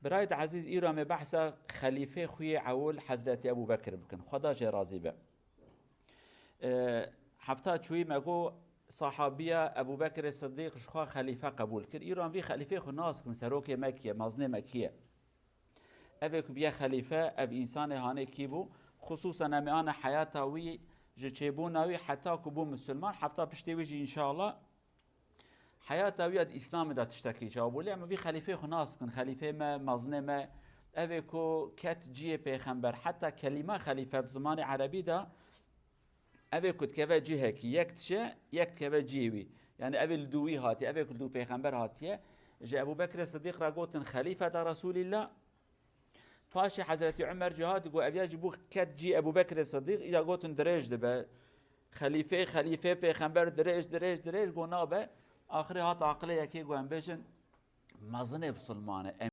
برايد عزيز إيرام بحث خليفة خوي عول حضرت أبو بكر بكن خدا جي راضي به. حفتات شوي ماقو صحابية أبو بكر الصديق شخوا خليفة قبول كر إيران في خليفة خو ناسك مسروك مكية مازنة مكية أبيك بيا خليفة أب إنسان هاني كيبو خصوصا أمي أنا حياته وي جيبوناوي حتى كبو مسلمان حفتات بشتويجي إن شاء الله حياته وياد إسلام دا تشتكي جاوبوا لي أما في خليفة خو ناسك من خليفة ما مازنة ما أبيكو كات جي بيخنبر حتى كلمة خليفة زمان عربي دا أبي كنت كذا جهك يكتشة يكت كذا جيوي يعني أبي الدوي هاتي أبي كل دو بيغمبر هاتيه جاء أبو بكر الصديق راقوتن خليفة رسول الله فاشي حضرت عمر جهاد يقول أبي أجيبوه كت جي أبو بكر الصديق إذا قوتن دريج دبا خليفة بيغمبر دريج قلنا به آخر هات عقلية كي قوان بيجن مظنة بسلمانة